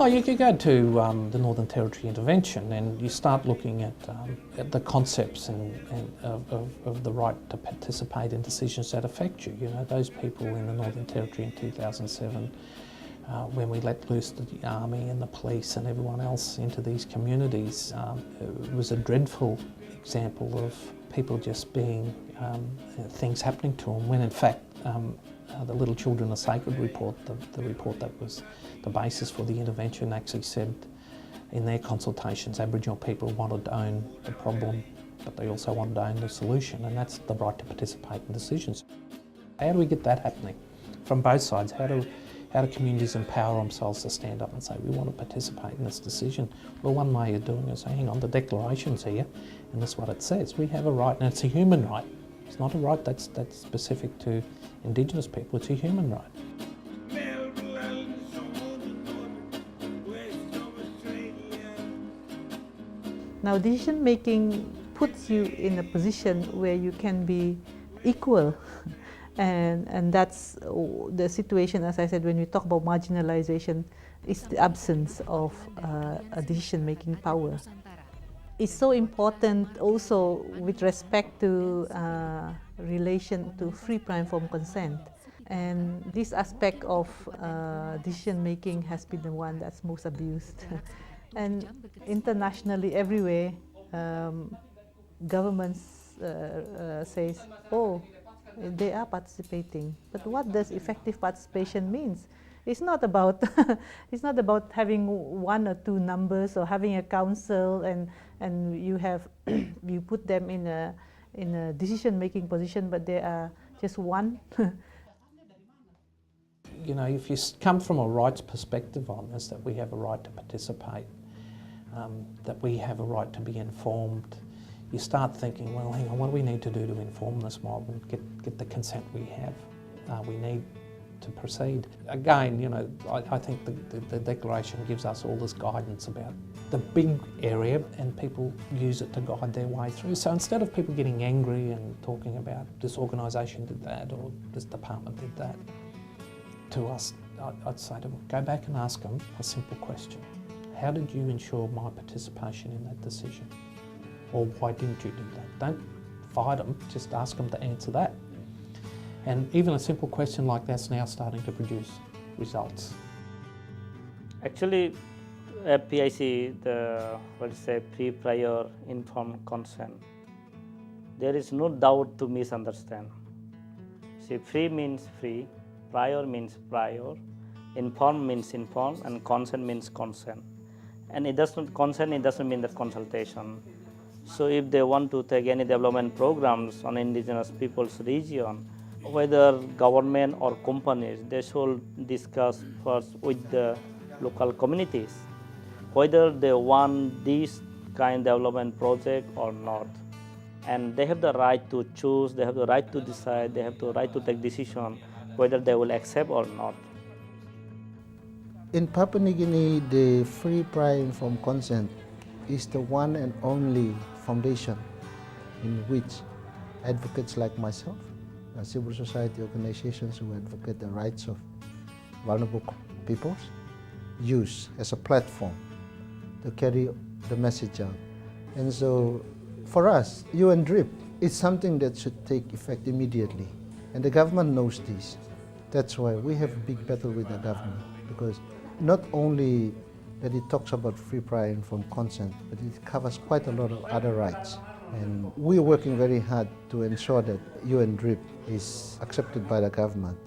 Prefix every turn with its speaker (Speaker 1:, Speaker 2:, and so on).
Speaker 1: Oh, you could go to the Northern Territory intervention and you start looking at the concepts of the right to participate in decisions that affect you. You know, those people in the Northern Territory in 2007, when we let loose the army and the police and everyone else into these communities, it was a dreadful example of people just being things happening to them, when in fact the Little Children Are Sacred report, the report that was the basis for the intervention, actually said in their consultations Aboriginal people wanted to own the problem, but they also wanted to own the solution, and that's the right to participate in decisions. How do we get that happening from both sides? How do communities empower themselves to stand up and say, we want to participate in this decision? Well, one way of doing it is saying, hang on, the declaration's here, and that's what it says. We have a right, and it's a human right. It's not a right that's specific to Indigenous people, it's a human right.
Speaker 2: Now, decision making puts you in a position where you can be equal. And that's the situation, as I said, when we talk about marginalization, is the absence of a decision-making power. It's so important also with respect to relation to free prior informed consent. And this aspect of decision-making has been the one that's most abused. And internationally, everywhere, governments says, oh, they are participating. But what does effective participation means? It's not about it's not about having one or two numbers or having a council and you have you put them in a decision-making position, but they are just one.
Speaker 1: You know, if you come from a rights perspective on this, that we have a right to participate, that we have a right to be informed, you start thinking, well, hang on, what do we need to do to inform this mob and get the consent we have? We need to proceed. Again, you know, I think the declaration gives us all this guidance about the big area, and people use it to guide their way through. So instead of people getting angry and talking about this organisation did that or this department did that, to us, I'd say to them, go back and ask them a simple question. How did you ensure my participation in that decision? Or why didn't you do that? Don't fight them, just ask them to answer that. And even a simple question like that's now starting to produce results.
Speaker 3: Actually, at PIC, the pre-prior informed consent, there is no doubt to misunderstand. See, free means free, prior means prior, informed means informed, and consent means consent. And it doesn't mean that consultation. So if they want to take any development programs on Indigenous people's region, whether government or companies, they should discuss first with the local communities whether they want this kind of development project or not. And they have the right to choose, they have the right to decide, they have the right to take decision whether they will accept or not.
Speaker 4: In Papua New Guinea, the free prior informed consent is the one and only foundation in which advocates like myself, civil society organizations who advocate the rights of vulnerable peoples, use as a platform to carry the message out. And so for us, NHRIs is something that should take effect immediately. And the government knows this. That's why we have a big battle with the government, because not only that it talks about free prior informed consent, but it covers quite a lot of other rights. And we're working very hard to ensure that NHRIs is accepted by the government.